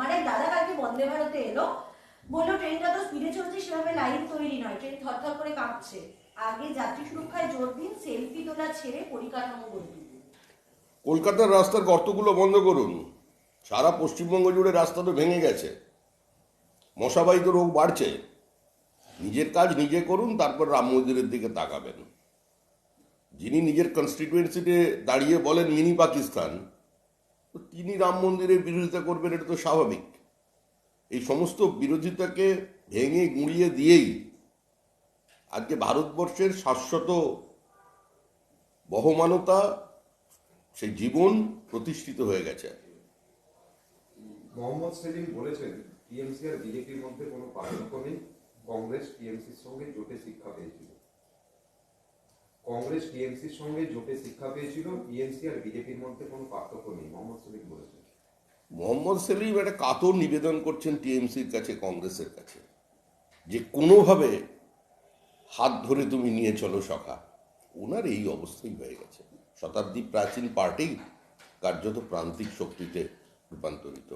আমার এক দাদা কালকে বন্দে ভারতে এলো, বললো ট্রেনটা তো স্পিডে চলছে, সেভাবে লাইন তৈরি নয়, ট্রেন থরথর করে কাঁপছে। আগে যাত্রী সুরক্ষায় জোর দিন, সেলফি তোলা ছেড়ে পরিকাঠামো গড়ে তুলুন। কলকাতার রাস্তার গর্তগুলো বন্ধ করুন। সারা পশ্চিমবঙ্গ জুড়ে রাস্তা তো ভেঙে গেছে, মশাবাহিত রোগ বাড়ছে। নিজের কাজ নিজে করুন, তারপর রাম মন্দিরের দিকে তাকাবেন। যিনি নিজের কনস্টিটুয়েন্সিতে দাঁড়িয়ে বলেন মিনি পাকিস্তান, তো তিনি রাম মন্দিরের বিরোধিতা করবেন, এটা তো স্বাভাবিক। এই সমস্ত বিরোধিতাকে ভেঙে গুঁড়িয়ে দিয়েই আজকে ভারতবর্ষের শাশ্বত বহমানতা, সেই জীবন প্রতিষ্ঠিত হয়ে গেছে। মোহাম্মদ সেলিম বলেছেন টিএমসি আর বিজেপির মধ্যে কোনো পার্থক্য নেই, কংগ্রেস টিএমসির সঙ্গে জোটে শিক্ষা পেয়েছিল। কংগ্রেস টিএমসির সঙ্গে জোটে শিক্ষা পেয়েছিল, টিএমসি আর বিজেপির মধ্যে কোনো পার্থক্য নেই, মোহাম্মদ সেলিম বলেছেন। মোহাম্মদ সেলিম একটা কাতর নিবেদন করছেন টিএমসির কাছে, কংগ্রেসের কাছে, যে কোনোভাবে হাত ধরে তুমি নিয়ে চলো সখা। ওনার এই অবস্থাই হয়ে গেছে। শতাব্দী প্রাচীন পার্টি কার্যত প্রান্তিক শক্তিতে রূপান্তরিত।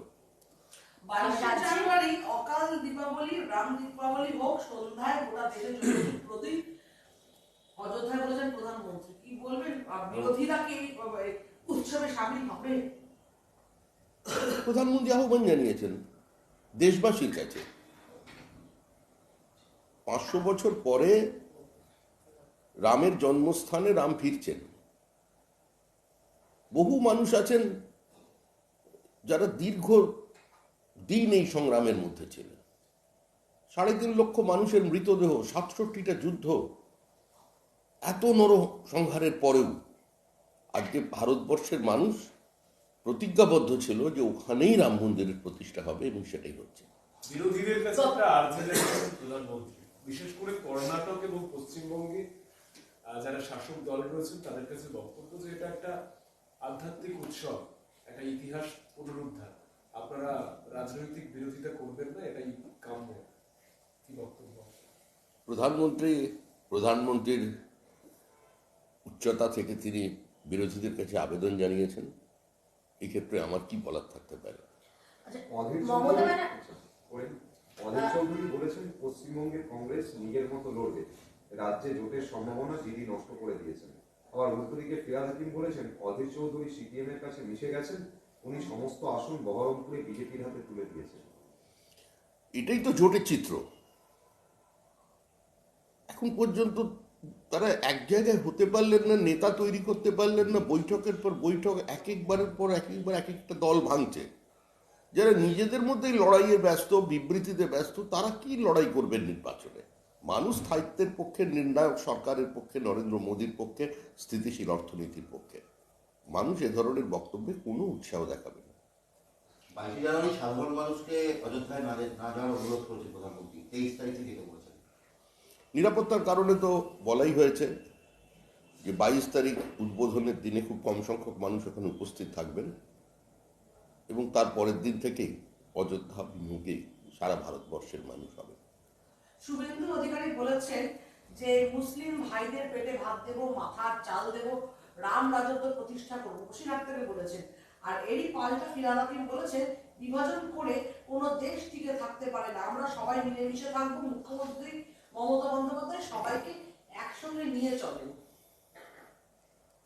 22শে জানুয়ারি অকাল দীপাবলি, রাম দীপাবলি হোক, সন্ধ্যায় গোটা দেশে জগদ্দীপ প্রদীপ, অযোধ্যায় বলেছেন প্রধানমন্ত্রী। কি বলবেন, বিরোধীরা কি উৎসবে সামিল হবে? প্রধানমন্ত্রী আহ্বান জানিয়েছেন দেশবাসীর কাছে। 500 বছর পরে রামের জন্মস্থানে রাম ফিরছেন। বহু মানুষ আছেন যারা দীর্ঘ দিন এই সংগ্রামের মধ্যে ছিলেন। 3.5 লক্ষ মানুষের মৃতদেহ, 67টা যুদ্ধ, এত নরসংহারের পরেও আজকে ভারতবর্ষের মানুষ প্রতিজ্ঞাবদ্ধ ছিল যে ওখানেই রাম মন্দিরের প্রতিষ্ঠা হবে, এবং সেটাই হচ্ছে। বিরোধীদের কাছে একটা আর্জি জানিয়েছেন প্রধানমন্ত্রী, বিশেষ করে কর্ণাটক এবং পশ্চিমবঙ্গে যারা শাসক দল রয়েছেন তাদের কাছে বক্তব্য যে এটা একটা আধ্যাত্মিক উৎসব, একটা ইতিহাস পুনরুদ্ধার, আপনারা রাজনৈতিক বিরোধিতা করবেন না, এটাই কাম্য। কি বক্তব্য? প্রধানমন্ত্রীর উচ্চতা থেকে তিনি বিরোধীদের কাছে আবেদন জানিয়েছেন। এক্ষেত্রে আমার কি বলার থাকতে পারে? অধীর চৌধুরী বলেছেন পশ্চিমবঙ্গের কংগ্রেস নিজের মতো লড়বে, রাজ্যে জোটের সম্ভাবনা দিদি নষ্ট করে দিয়েছেন। আবার উল্টো দিকে ফিরহাদ হাকিম বলেছেন অধীর চৌধুরী সিপিএম এর কাছে মিশে গেছেন, উনি সমস্ত আসন বহরমপুরে বিজেপির হাতে তুলে দিয়েছেন। এটাই তো জোটের চিত্র। এখন পর্যন্ত তারা এক জায়গায় হতে পারলেন না, নেতা তৈরি করতে পারলেন না, বৈঠকের পর বৈঠক, একবারের পর একবার এক একটা দল ভাঙছে। যারা নিজেদের মধ্যেই লড়াইয়ে ব্যস্ত, বিবৃতিতে ব্যস্ত, তারা কি লড়াই করবেন নির্বাচনে? মানুষ স্থায়িত্বের পক্ষে, নির্ণায়ক সরকারের পক্ষে, নরেন্দ্র মোদীর পক্ষে, স্থিতিশীল অর্থনীতির পক্ষে। মানুষ এ ধরনের বক্তব্যে কোনো উৎসাহ দেখাবে না। 22 জানুয়ারি সাধারণ মানুষকে অযোধ্যায় না যাওয়ার অনুরোধ করেছে প্রধানমন্ত্রী, 23 তারিখে যেতে বলেছেন। নিরাপত্তার কারণে তো বলাই হয়েছে যে 22 তারিখ উদ্বোধনের দিনে খুব কম সংখ্যক মানুষ এখানে উপস্থিত থাকবেন, এবং তার পরের দিন থেকেই অযোধ্যা বিমুখে সারা ভারতবর্ষের মানুষ হবে। শুভেন্দু অধিকারী বলেছেন যে মুসলিম ভাইদের পেটে ভাত দেব, মাথার চাল দেব, রাম রাজত্ব প্রতিষ্ঠা করবো, খুশি রাখতে বলেছেন। আর এরই পাল্টা ফিরহাদ হাকিম বলেছেন বিভাজন করে কোনো দেশ টিকে থাকতে পারে না, আমরা সবাই মিলেমিশে থাকবো, মুখ্যমন্ত্রী মমতা বন্দ্যোপাধ্যায় সবাইকে একসঙ্গে নিয়ে চলেন।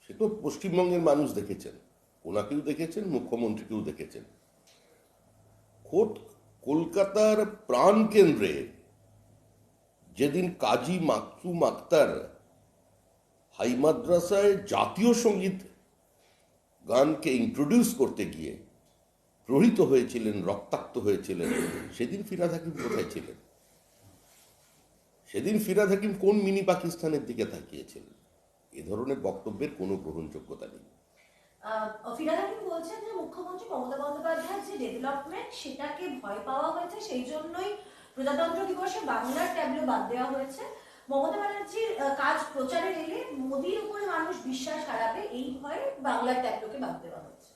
সে তো পশ্চিমবঙ্গের মানুষ দেখেছেন, ওনাকেও দেখেছেন, মুখ্যমন্ত্রীকেও দেখেছেন। খোদ কলকাতার প্রাণ কেন্দ্রে যেদিন কাজী মাকসুম আক্তার হাই মাদ্রাসায় জাতীয় সঙ্গীত গানকে ইন্ট্রোডিউস করতে গিয়ে প্রহৃত হয়েছিলেন, রক্তাক্ত হয়েছিলেন, সেদিন ফিরহাদ হাকিম কোথায় ছিলেন? সেদিন ফিরহাদ হাকিম কোন মিনি পাকিস্তানের দিকে তাকিয়েছিলেন? এ ধরনের বক্তব্যের কোনো গ্রহণযোগ্যতা নেই। ফিরহাদ হাকিম বলছেন যে মুখ্যমন্ত্রী মমতা বন্দ্যোপাধ্যায়ের যে ডেভেলপমেন্ট, সেটাকে ভয় পাওয়া হয়েছে, সেই জন্যই প্রজাতন্ত্র দিবসে বাংলার ট্যাবলো বাদ দেওয়া হয়েছে। মমতা ব্যানার্জির কাজ প্রচারে এলে মোদির উপরে মানুষ বিশ্বাস হারাবে, এই ভয়ে বাংলার ট্যাবলোকে বাদ দেওয়া হয়েছে।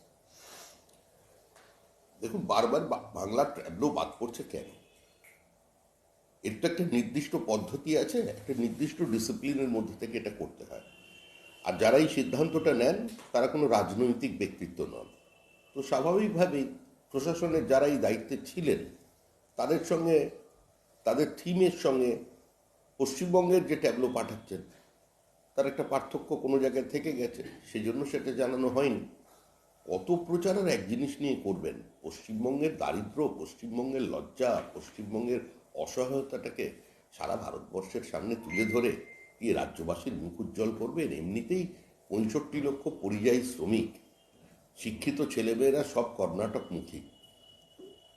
দেখুন, বারবার বাংলার ট্যাবলো বাদ পড়ছে কেন? এর তো একটা নির্দিষ্ট পদ্ধতি আছে, একটা নির্দিষ্ট ডিসিপ্লিনের মধ্যে থেকে এটা করতে হয়। আর যারা এই সিদ্ধান্তটা নেন তারা কোনো রাজনৈতিক ব্যক্তিত্ব নন। তো স্বাভাবিকভাবেই প্রশাসনের যারা এই দায়িত্বে ছিলেন তাদের সঙ্গে, তাদের থিমের সঙ্গে পশ্চিমবঙ্গের যে ট্যাবলো পাঠাচ্ছেন তার একটা পার্থক্য কোনো জায়গায় থেকে গেছে, সেই জন্য সেটা জানানো হয়নি। কত প্রচার আর এক জিনিস নিয়ে করবেন? পশ্চিমবঙ্গের দারিদ্র্য, পশ্চিমবঙ্গের লজ্জা, পশ্চিমবঙ্গের অসহায়তাটাকে সারা ভারতবর্ষের সামনে তুলে ধরে কি রাজ্যবাসীর মুখ উজ্জ্বল করবেন? এমনিতেই 65 লক্ষ পরিযায়ী শ্রমিক, শিক্ষিত ছেলেমেয়েরা সব কর্ণাটকমুখী,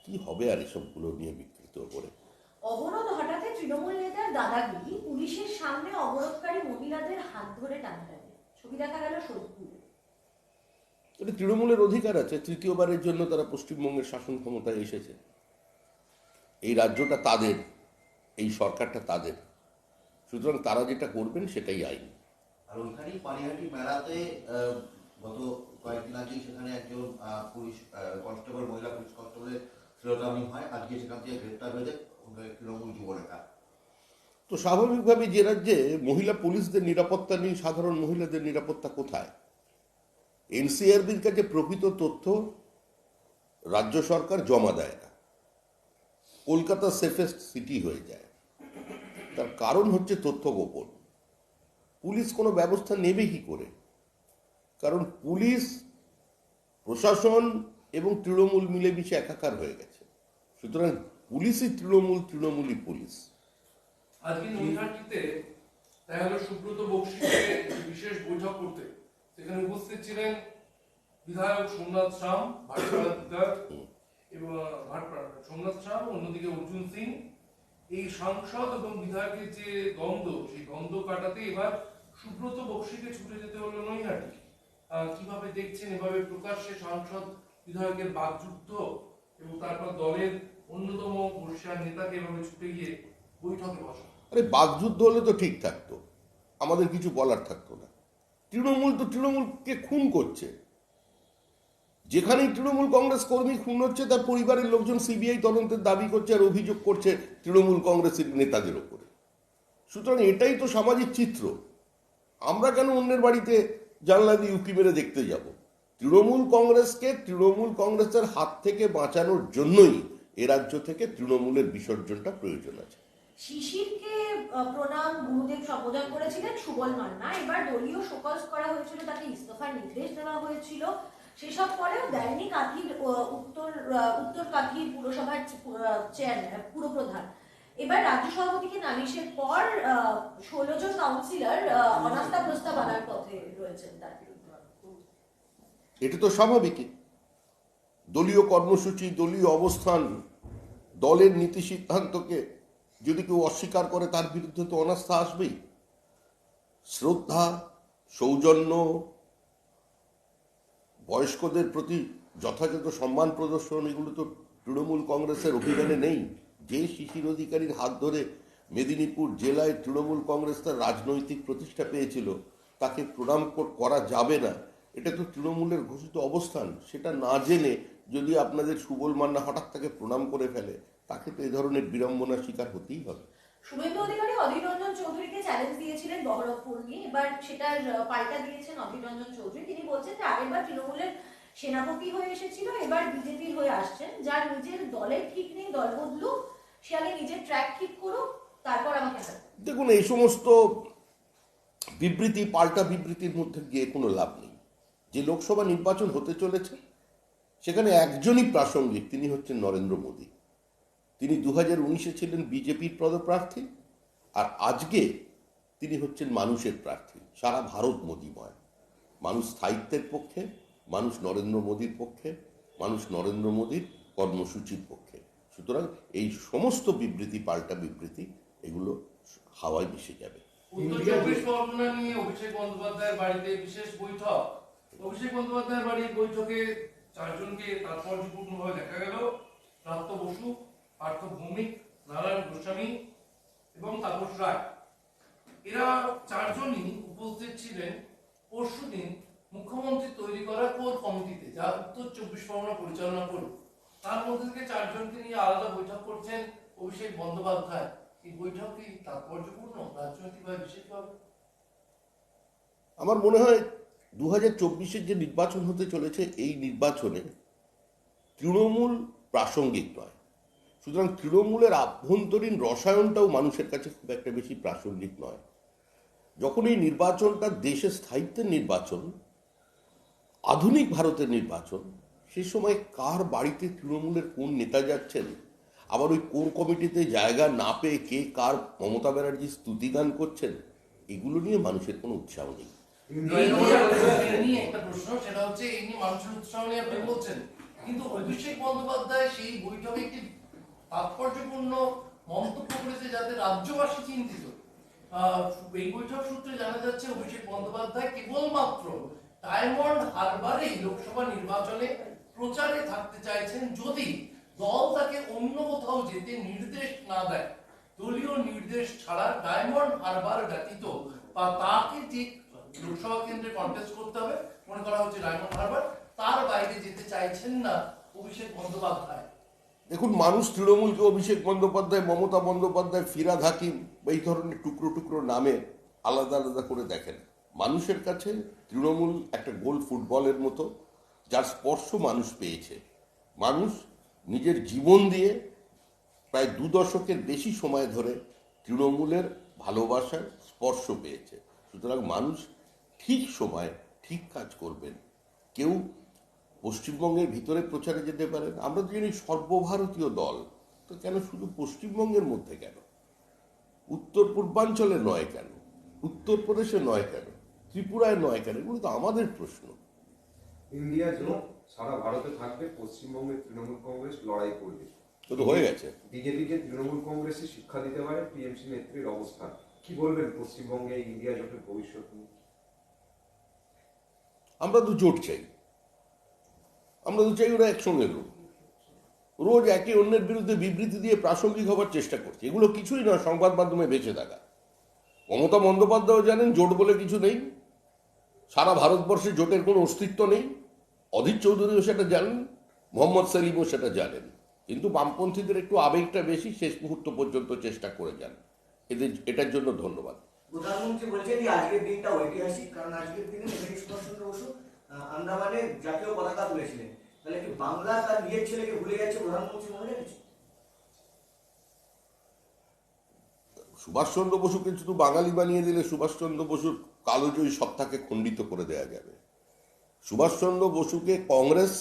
কি হবে আর এসবগুলো নিয়ে বিকৃত করে? অবরোধ হঠাৎ তৃণমূল নেতার দাদাগিরি, পুলিশের সামনে অবরোধকারী মহিলাদের হাত ধরে টানাটানি, ছবি দেখা গেল সোদপুরে। এটা তৃণমূলের অধিকার আছে, তৃতীয়বারের জন্য তারা পশ্চিমবঙ্গের শাসন ক্ষমতায় এসেছে। এই রাজ্যটা তাদের, এই সরকারটা তাদের, সুতরাং তারা যেটা করবেন সেটাই আইন। আর ওইখানেই পানিহাটি মেলাতে গত কয়েকদিন আগেই সেখানে একজন পুলিশ কনস্টেবল, মহিলা পুলিশ কনস্টেবলের শিরোধামী হয়, আজকে সেখান থেকে গ্রেপ্তার হয়েছে তৃণমূল যুব নেতা। তো স্বাভাবিকভাবে যে রাজ্যে মহিলা পুলিশদের নিরাপত্তা নেই, সাধারণ মহিলাদের নিরাপত্তা কোথায়? এনসিআরবির কাছে প্রকৃত তথ্য রাজ্য সরকার জমা দেয় না, কলকাতা সেফেস্ট সিটি হয়ে যায়। তার কারণ হচ্ছে তথ্য গোপন। পুলিশ কোনো ব্যবস্থা নেবে কি করে? কারণ পুলিশ, প্রশাসন এবং তৃণমূল মিলেমিশে একাকার হয়ে গেছে। সুতরাং পুলিশই তৃণমূল, তৃণমূলই পুলিশ। আজকে নৈহাটিতে দেখা গেল সুব্রত বক্সিকে বিশেষ বৈঠক করতে সেখানে উপস্থিত ছিলেন বিধায়ক সোমনাথ শাম, ভাটপাড়া বিধায়ক এবং সোমনাথ শাম, অন্যদিকে অর্জুন সিং। এই সাংসদ এবং বিধায়কের যে দ্বন্দ্ব, সেই দ্বন্দ্ব কাটাতে এবার সুব্রত বক্সিকে ছুটে যেতে হলো নৈহাটি। কিভাবে দেখছেন এভাবে প্রকাশ্যে সাংসদ বিধায়কের বাকযুদ্ধ এবং তারপর দলের অন্যতম বর্ষিয়ান নেতাকে এভাবে ছুটে গিয়ে বৈঠকে বসা? আরে বাকযুদ্ধ হলে তো ঠিক থাকতো, আমাদের কিছু বলার থাকতো না। তৃণমূল তো তৃণমূলকে খুন করছে। যেখানেই তৃণমূল কংগ্রেস কর্মী খুন হচ্ছে তার পরিবারের লোকজন সিবিআই তদন্তের দাবি করছে আর অভিযোগ করছে তৃণমূল কংগ্রেসের নেতাদের ওপরে। সুতরাং এটাই তো সামাজিক চিত্র। আমরা কেন অন্যের বাড়িতে জানলা দিয়ে উঁকি মেরে দেখতে যাব? তৃণমূল কংগ্রেসকে তৃণমূল কংগ্রেসের হাত থেকে বাঁচানোর জন্যই এ রাজ্য থেকে তৃণমূলের বিসর্জনটা প্রয়োজন আছে। শিশিরকে প্রণাম গুরুদেব সম্বোধন করেছিলেন সুবল মান্না। এবার দলীয় শোকজ করা হয়েছিল, তাকে ইস্তফার নির্দেশ দেওয়া হয়েছিল। সেসব পরেও দেয়নি কাঁথির উত্তর কাঁথির পুরসভার চেয়ারম্যান, পুরপ্রধান। এবার রাজ্য সভাপতিকে নালিশের পর 16 জন কাউন্সিলর অনাস্থা প্রস্তাব আনার পথে রয়েছেন তার বিরুদ্ধে। এটা তো স্বাভাবিকই। দলীয় কর্মসূচি, দলীয় অবস্থান, দলের নীতি সিদ্ধান্তকে যদি কেউ অস্বীকার করে তার বিরুদ্ধে তো অনাস্থা আসবেই। শ্রদ্ধা, সৌজন্য, বয়স্কদের প্রতি যথাযথ সম্মান প্রদর্শন, এগুলো তো তৃণমূল কংগ্রেসের অভিযানে নেই। যে শিশির অধিকারীর হাত ধরে মেদিনীপুর জেলায় তৃণমূল কংগ্রেস তার রাজনৈতিক প্রতিষ্ঠা পেয়েছিল, তাকে প্রণাম করা যাবে না, এটা তো তৃণমূলের ঘোষিত অবস্থান। সেটা না জেনে যদি আপনাদের সুবল মান্না হঠাৎ তাকে প্রণাম করে ফেলে, তাকে তো এ ধরনের বিড়ম্বনার শিকার হতেই হবে। শুভেন্দু অধিকারী অধীর রঞ্জন চৌধুরীকে চ্যালেঞ্জ দিয়েছিলেন বহরমপুর নিয়ে, এবার সেটার পাল্টা দিয়েছেন অধীর রঞ্জন চৌধুরী। তিনি বলছেন যে আগেরবার তৃণমূলের সেনাপতি হয়ে এসেছিল, এবার বিজেপির হয়ে আসছেন। যার নিজের দলের ঠিক নেই, দল বদলুক, সে আগে নিজের ট্র্যাক ঠিক করুক, তারপর আমাকে হারাবে। দেখুন, এই সমস্ত বিবৃতি, পাল্টা বিবৃতির মধ্যে গিয়ে কোনো লাভ নেই। যে লোকসভা নির্বাচন হতে চলেছে সেখানে একজনই প্রাসঙ্গিক, তিনি হচ্ছেন নরেন্দ্র মোদী। তিনি 2019-এ ছিলেন বিজেপির পদপ্রার্থী, আর আজকে তিনি হচ্ছেন মানুষের প্রার্থী। সারা ভারত মোদীময়। মানুষ স্থায়িত্বের পক্ষে, মানুষ নরেন্দ্র মোদীর পক্ষে, মানুষ নরেন্দ্র মোদীর কর্মসূচির পক্ষে। সুতরাং এই সমস্ত বিবৃতি, পাল্টা বিবৃতি, এগুলো হাওয়ায় মিশে যাবে। উত্তর 24 পরগনা নিয়ে অভিষেক বন্দ্যোপাধ্যায়ের বাড়িতে বিশেষ বৈঠক। অভিষেক বন্দ্যোপাধ্যায়ের বাড়ির বৈঠকে 4 জনকে তাৎপর্যপূর্ণভাবে দেখা গেল। প্রাপ্ত বসু, পার্থ ভৌমিক, নারায়ণ গোস্বামী এবং তাপস রায়। এরা 4 জনই উপস্থিত ছিলেন পরশুদিন মুখ্যমন্ত্রী তৈরি করা কোর কমিটিতে, যা উত্তর 24 পরগনা পরিচালনা করবে। তার মধ্যে থেকে 4 জনকে নিয়ে আলাদা বৈঠক করছেন অভিষেক বন্দ্যোপাধ্যায়। এই বৈঠক কি তাৎপর্যপূর্ণ রাজনৈতিকভাবে বিশেষভাবে? আমার মনে হয় 2024-এর যে নির্বাচন হতে চলেছে, এই নির্বাচনে তৃণমূল প্রাসঙ্গিক নয়। সুতরাং তৃণমূলের আভ্যন্তরীণ রসায়নটাও মানুষের কাছে খুব একটা বেশি প্রাসঙ্গিক নয়। যখন এই নির্বাচনটা দেশের স্থায়িত্বের নির্বাচন, আধুনিক ভারতের নির্বাচন, সে সময় কার বাড়িতে তৃণমূলের কোন নেতা যাচ্ছেন, আবার ওই কোর কমিটিতে জায়গা না পেয়ে কে কার মমতা ব্যানার্জির স্তুতিগান করছেন, এগুলো নিয়ে মানুষের কোনো উৎসাহ নেই। এই নিয়ে একটা প্রশ্ন, সেটা হচ্ছে এই নিয়ে মানুষের উৎসাহ নিয়ে আপনি বলছেন, কিন্তু অভিষেক বন্দ্যোপাধ্যায় সেই বৈঠকে একটি তাৎপর্যপূর্ণ মন্তব্য করেছে যাতে রাজ্যবাসী চিন্তিত। এই বৈঠক সূত্রে জানা যাচ্ছে অভিষেক বন্দ্যোপাধ্যায় কেবলমাত্র ডায়মন্ড হারবারেই লোকসভা নির্বাচনে প্রচারে থাকতে চাইছেন যদি দল তাকে অন্য কোথাও যেতে নির্দেশ না দেয়। দলীয় নির্দেশ ছাড়া ডায়মন্ড হারবার ব্যতীত বা তাকে যে লোকসভা কেন্দ্রে কন্টেস্ট করতে হবে, মনে করা হচ্ছে ডায়মন্ড হারবার, তার বাইরে যেতে চাইছেন না অভিষেক বন্দ্যোপাধ্যায়। দেখুন, মানুষ তৃণমূলকে অভিষেক বন্দ্যোপাধ্যায়, মমতা বন্দ্যোপাধ্যায়, ফিরহাদ হাকিম এই ধরনের টুকরো টুকরো নামে আলাদা আলাদা করে দেখেন। মানুষের কাছে তৃণমূল একটা গোল ফুটবলের মতো, যার স্পর্শ মানুষ পেয়েছে। মানুষ নিজের জীবন দিয়ে প্রায় 2 দশকের বেশি সময় ধরে তৃণমূলের ভালোবাসার স্পর্শ পেয়েছে। সুতরাং মানুষ ঠিক সময় ঠিক কাজ করবেন। কেউ পশ্চিমবঙ্গের ভিতরে প্রচারে যেতে পারেন। আমরা তো জানি সর্বভারতীয় দল, তো কেন শুধু পশ্চিমবঙ্গের মধ্যে, কেন উত্তর পূর্বাঞ্চলে নয়, কেন উত্তরপ্রদেশে নয়, কেন ত্রিপুরায় নয়, কেন? এগুলো তো আমাদের প্রশ্ন। ইন্ডিয়া জোট সারা ভারতে থাকবে, পশ্চিমবঙ্গের তৃণমূল কংগ্রেস লড়াই করবে। তো হয়ে গেছে। বিজেপিকে তৃণমূল কংগ্রেসে শিক্ষা দিতে পারে টিএমসি নেত্রীর অবস্থান। কি বলবেন পশ্চিমবঙ্গে ইন্ডিয়া জোটের ভবিষ্যৎ নিয়ে? আমরা তো জোট চাই, আমরা তো চাই ওরা একসঙ্গে রোজ একে অন্যের বিরুদ্ধে বিবৃতি দিয়ে প্রাসঙ্গিক হবার চেষ্টা করছে। এগুলো কিছুই নয় সংবাদ মাধ্যমে বেঁচে থাকা। মমতা বন্দ্যোপাধ্যায় জানেন জোট বলে কিছু নেই, সারা ভারতবর্ষে জোটের কোনো অস্তিত্ব নেই। অধীর চৌধুরীও সেটা জানেন, মোহাম্মদ সেলিমও সেটা জানেন, কিন্তু বামপন্থীদের একটু আবেগটা বেশি, শেষ মুহূর্ত পর্যন্ত চেষ্টা করে যান। এটার জন্য ধন্যবাদ। প্রধানমন্ত্রী বলছেন যে আজকের দিনটা ঐতিহাসিক, কারণ আজকের দিনে নেতাজি সুভাষচন্দ্র বসু আন্দামানে জাতীয় পতাকা তুলেছিলেন। তাহলে কি বাংলা তার নিজের ছেলেকে ভুলে গেছে প্রধানমন্ত্রী মনে রেখেছে? সুভাষচন্দ্র বসুকে শুধু বাঙালি বানিয়ে দিলে সুভাষচন্দ্র বসুর কালোজয়ী সত্তাকে খণ্ডিত করে দেওয়া যাবে। সুভাষচন্দ্র বসুকে কংগ্রেস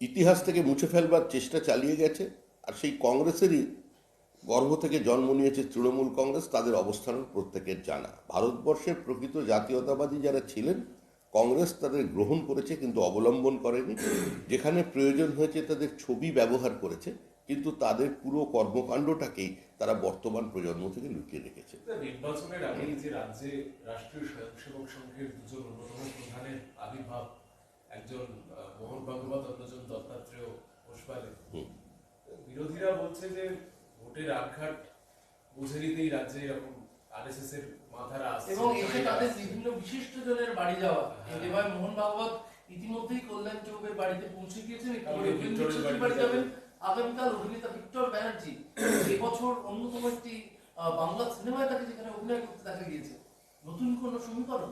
ইতিহাস থেকে মুছে ফেলবার চেষ্টা চালিয়ে গেছে, আর সেই কংগ্রেসেরই গর্ভ থেকে জন্ম নিয়েছে তৃণমূল কংগ্রেস। তাদের অবস্থান প্রত্যেকের জানা। ভারতবর্ষের প্রকৃত জাতীয়তাবাদী যারা ছিলেন, কংগ্রেস তাদের গ্রহণ করেছে কিন্তু অবলম্বন করেনি। যেখানে প্রয়োজন হয়েছে তাদের ছবি ব্যবহার করেছে, কিন্তু তাদের পুরো কর্মকাণ্ডটাকেই তারা বর্তমান প্রজন্ম থেকে লুকিয়ে রেখেছে। নির্বাচনের আগে যে রাজ্যে রাষ্ট্রীয় স্বয়ংসেবক সংঘের দুজন অন্যতম প্রধানের আবির্ভাব, একজন মোহন ভাগবত, অন্যজন দত্তাত্রেয় ঘোষপালে, বিরোধীরা বলছে যে ভোটের আটঘাট বুঝে নিতেই রাজ্যে এরকম আরএসএস এর মাথারা আসছে এবং এসে তাদের বিভিন্ন বিশিষ্ট জনের বাড়ি যাওয়া। এবার মোহন ভাগবত ইতিমধ্যেই কল্যাণ চৌবের বাড়িতে পৌঁছে গিয়েছেন, বাড়ি যাবেন আগামীকাল অভিনেতা ভিক্টর ব্যানার্জি। এবছর অন্যতম একটি বাংলা সিনেমায় তাকে যেখানে অভিনয় করতে দেখা গিয়েছে। নতুন কোন সমীকরণ?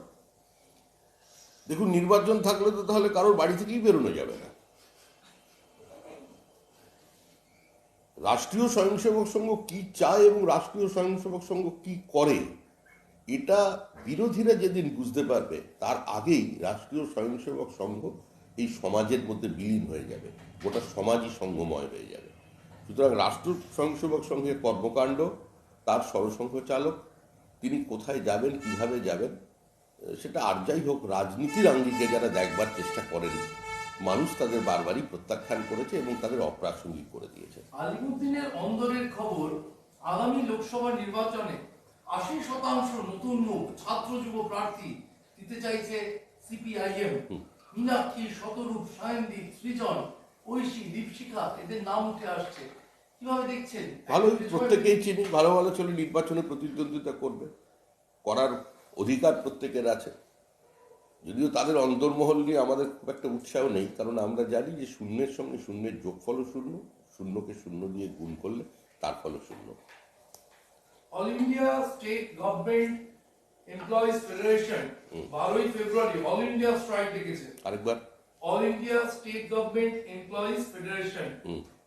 দেখুন, নির্বাচন থাকলে তো তাহলে কারোর বাড়ি থেকেই বেরোনো যাবে না। রাষ্ট্রীয় স্বয়ংসেবক সংঘ কি চায় এবং রাষ্ট্রীয় স্বয়ংসেবক সংঘ কি করে, এটা বিরোধীরা যেদিন বুঝতে পারবে, তার আগেই রাষ্ট্রীয় স্বয়ংসেবক সংঘ এই সমাজের মধ্যে বিলীন হয়ে যাবে, গোটা সমাজই সংঘময় হয়ে যাবে। সুতরাং রাষ্ট্র স্বয়ংসেবক সংঘের কর্মকাণ্ড, তার সরসংঘ চালক, তিনি কোথায় যাবেন, কিভাবে যাবেন, সেটা আর যাই হোক, রাজনীতির আঙ্গিকে যারা দেখবার চেষ্টা করেন, মানুষ তাদের বারবারই প্রত্যাখ্যান করেছে এবং তাদের অপ্রাসঙ্গিক করে দিয়েছে। আলিমুদ্দিনের অন্দরের খবর, আগামী লোকসভা নির্বাচনে 80% নতুন মুখ ছাত্র যুব প্রার্থী দিতে চাইছে সিপিআইএম। মীনাক্ষী, শতরূপ, সায়নদীপ, সৃজন, ঐশী, দীপশিখা, এদের নাম উঠে আসছে। কিভাবে দেখছেন? ভালোই, প্রত্যেকেই চিনি, ভালো ভালো ছেলে নির্বাচনে প্রতিদ্বন্দ্বিতা করবে, করার অধিকার প্রত্যেকের আছে। যদিও তাদের অন্তর্মহল নিয়ে আমাদের খুব একটা উৎসাহ নেই, কারণ আমরা জানি যে শূন্যের সঙ্গে শূন্যের যোগফলও শূন্য, শূন্যকে শূন্য দিয়ে গুণ করলে তার ফলও শূন্য। All India State Government Employees Federation 12ই ফেব্রুয়ারি অল ইন্ডিয়া স্ট্রাইক ডেকেছে। আরেকবার All India State Government Employees Federation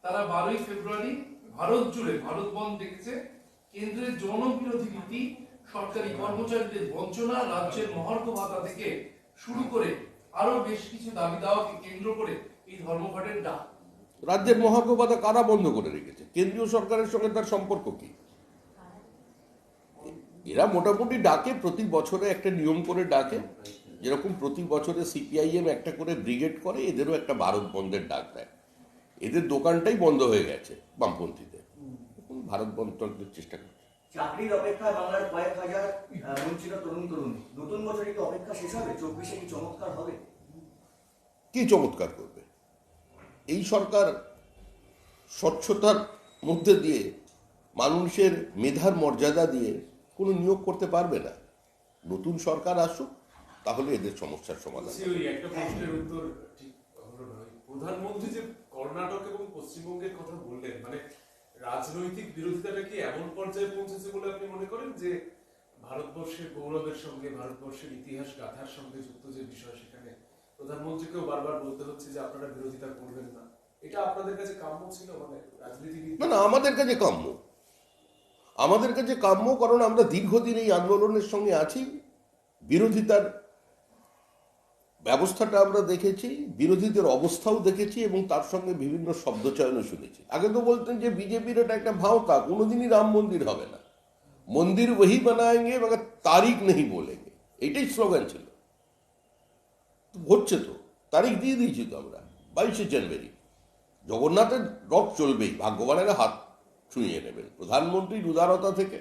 তারা 12ই ফেব্রুয়ারি ভারত জুড়ে ভারত বন্ধ ডেকেছে। কেন্দ্রের জনবিরোধী নীতি, সরকারি কর্মচারীদের বঞ্চনা, রাজ্যের মহার্ঘ ভাতা থেকে শুরু করে আরো বেশ কিছু দাবি দাওয়াকে কেন্দ্র করে এই ধর্মঘটের ডাক। রাজ্যের মহার্ঘভাতা কারা বন্ধ করে রেখেছে? কেন্দ্রীয় সরকারের সঙ্গে তার সম্পর্ক কি? এরা মোটামুটি ডাকে, প্রতি বছরে একটা নিয়ম করে ডাকে, যেরকম প্রতি বছরে সিপিআইএম একটা করে ব্রিগেড করে, এদেরও একটা ভারত বন্ধের ডাক দেয়। এদের দোকানটাই বন্ধ হয়ে গেছে বামপন্থীদের, ভারত বন্ধ চেষ্টা করছে। চাকরির অপেক্ষায় বাংলার কয়েক হাজার বঞ্চিত তরুণী, নতুন বছরে কি অপেক্ষা শেষ হবে? 24-এ কি চমৎকার হবে? কি চমৎকার করবে? এই সরকার স্বচ্ছতার মধ্যে দিয়ে মানুষের মেধার মর্যাদা দিয়ে কোনো নিয়োগ করতে পারবে না। নতুন সরকার আসুক, তাহলে এদের সমস্যার সমাধান হবে। ওই একটা প্রশ্নের উত্তর ঠিক হলো না। প্রধানমন্ত্রী যে কর্ণাটক এবং পশ্চিমবঙ্গের কথা বললেন, মানে রাজনৈতিক বিরোধিতাটা কি এমন পর্যায়ে পৌঁছেছে বলে আপনি মনে করেন যে ভারতবর্ষের গৌরবের সঙ্গে, ভারতবর্ষের ইতিহাস গাথার সঙ্গে যুক্ত যে বিষয়, সেখানে প্রধানমন্ত্রীকেও বারবার বলতে হচ্ছে যে আপনারা বিরোধিতা করবেন না? এটা আপনাদের কাছে কাম্য ছিল? মানে রাজনীতিবিদ না, আমাদের কাছে কাম্য, আমাদের কাছে কাম্য, কারণ আমরা দীর্ঘদিন এই আন্দোলনের সঙ্গে আছি। বিরোধিতার ব্যবস্থাটা আমরা দেখেছি, বিরোধীদের অবস্থাও দেখেছি, এবং তার সঙ্গে বিভিন্ন শব্দচয়নও শুনেছি। আগে তো বলতেন যে বিজেপির এটা একটা ভাওতা, কোনোদিনই রাম মন্দির হবে না, মন্দির ওহি বানায়েঙ্গে মগর তারিখ নেই বলেঙ্গে, এইটাই স্লোগান ছিল। হচ্ছে তো, তারিখ দিয়ে দিয়েছি তো আমরা, 22শে জানুয়ারি। জগন্নাথের রথ চলবেই, ভাগ্যবানেরা হাত ছুঁয়ে নেবেন। প্রধানমন্ত্রীর উদারতা থেকে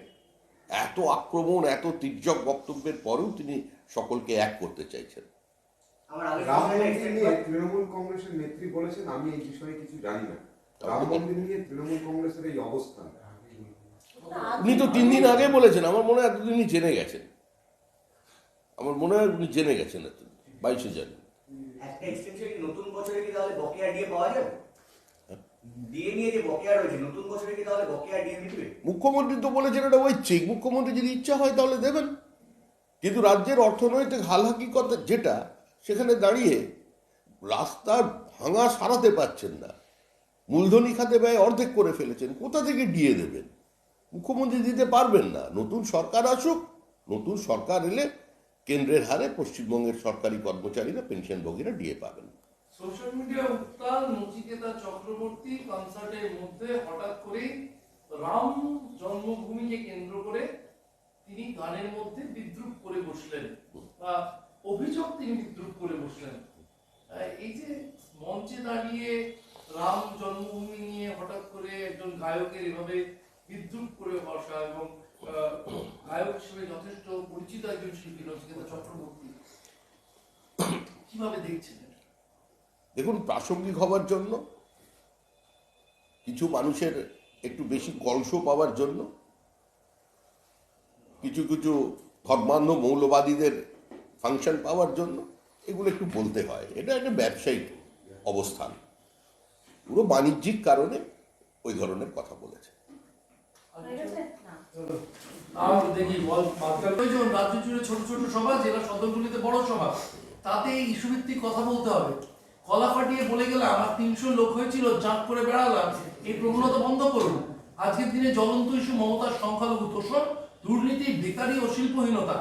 এত আক্রমণ, এত তির্যক বক্তব্যের পরেও তিনি সকলকে এক করতে চাইছেন। আমার আগে রাম মন্দির নিয়ে তৃণমূল কংগ্রেসের নেত্রী বলেছেন, আমি এই বিষয়ে কিছু জানি না। রাম মন্দির নিয়ে তৃণমূল কংগ্রেসের এই অবস্থান, উনি তো 3 দিন আগে বলেছেন, আমার মনে হয় এতদিনই জেনে গেছেন, আমার মনে হয় উনি জেনে গেছেন এত 22শে জানুয়ারি। একটা এক্সটেনশন কি নতুন বছরে কি তাহলে বকেয়া ডিএ পাওয়া যাবে? ডিএ নিয়ে যে বকেয়া রয়েছে, নতুন বছরে কি তাহলে বকেয়া ডিএ মিটবে? মুখ্যমন্ত্রী তো বলেছেন এটা ঐচ্ছিক, মুখ্যমন্ত্রী যদি ইচ্ছা হয় তাহলে দেবেন। কিন্তু রাজ্যের অর্থনৈতিক হালহাকিকতা যেটা, সেখানে দাঁড়িয়ে রাস্তা ভাঙা সারাতে পারছেন না, মূলধনী খাতে ব্যয় অর্ধেক করে ফেলেছেন, কোথা থেকে ডিএ দেবেন? মুখ্যমন্ত্রী দিতে পারবেন না। নতুন সরকার আসুক, নতুন সরকার এলে কেন্দ্রের হারে পশ্চিমবঙ্গের সরকারি কর্মচারীরা, পেনশনভোগীরা ডিএ পাবেন। সোশ্যাল মিডিয়া উত্তাল, নচিকেতা চক্রবর্তী কনসার্টের মধ্যে হঠাৎ করে রাম জন্মভূমিকে কেন্দ্র করে তিনি গানের মধ্যে বিদ্রুপ করে বসলেন, বা অভিযোগ তিনি বিদ্রুপ করে বসলেন। এই যে মঞ্চে দাঁড়িয়ে রাম জন্মভূমি নিয়ে হঠাৎ করে একজন গায়কের এভাবে বিদ্রুপ করে বসা, এবং গায়ক হিসেবে যথেষ্ট পরিচিত একজন শিল্পী নচিকেতা চক্রবর্তী, কিভাবে দেখছেন? দেখুন, প্রাসঙ্গিক হওয়ার জন্য, কিছু মানুষের একটু বেশি কলস পাওয়ার জন্য, কিছু কিছু ধর্মান্ধ মৌলবাদীদের ফাংশন পাওয়ার জন্য এগুলো একটু বলতে হয়। এটা একটা ব্যবসায়িক অবস্থান, পুরো বাণিজ্যিক কারণে ওই ধরনের কথা বলেছে। রাজ্য জুড়ে ছোট ছোট সভা, জেলা সদরগুলিতে বড় সভা, তাতে ইস্যু ভিত্তিক কথা বলতে হবে। কলা ফাটিয়ে বলে গেলাম আমার 300 লোক হয়েছিল, চাপ করে বেড়ালাম, এই প্রবণতা বন্ধ করুন। আজকের দিনে জ্বলন্ত ইস্যু মমতার সংখ্যালঘু তোষণ, দুর্নীতি, বেকারি ও শিল্পহীনতা,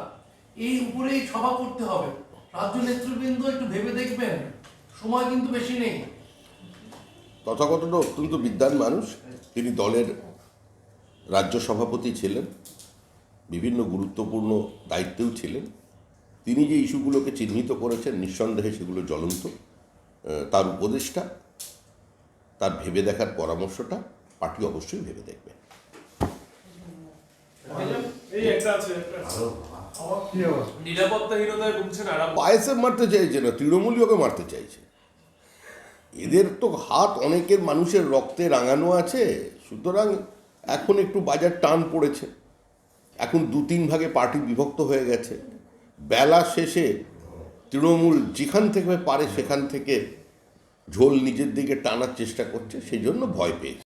এই উপরেই সভা করতে হবে। রাজ্য নেতৃবৃন্দ একটু ভেবে দেখবেন, সময় কিন্তু বেশি নেই। তথাকথিত অত্যন্ত বিদ্বান মানুষ, তিনি দলের রাজ্য সভাপতি ছিলেন, বিভিন্ন গুরুত্বপূর্ণ দায়িত্বেও ছিলেন। তিনি যে ইস্যুগুলোকে চিহ্নিত করেছেন, নিঃসন্দেহে সেগুলো জ্বলন্ত। তার উপদেশটা, তার ভেবে দেখার পরামর্শটা পার্টি অবশ্যই ভেবে দেখবে। এই একটা আছে, নিরাপত্তাহীনতায় ভুগছেন আরাম। পায়েসে মারতে চাইছে না, তৃণমূলই ওকে মারতে চাইছে। এদের তো হাত অনেকের মানুষের রক্তে রাঙানো আছে, সুতরাং এখন একটু বাজার টান পড়েছে। এখন 2-3 ভাগে পার্টি বিভক্ত হয়ে গেছে। বেলা শেষে তৃণমূল যেখান থেকে পারে সেখান থেকে ঝোল নিজের দিকে টানার চেষ্টা করছে, সেই জন্য ভয় পেয়েছে।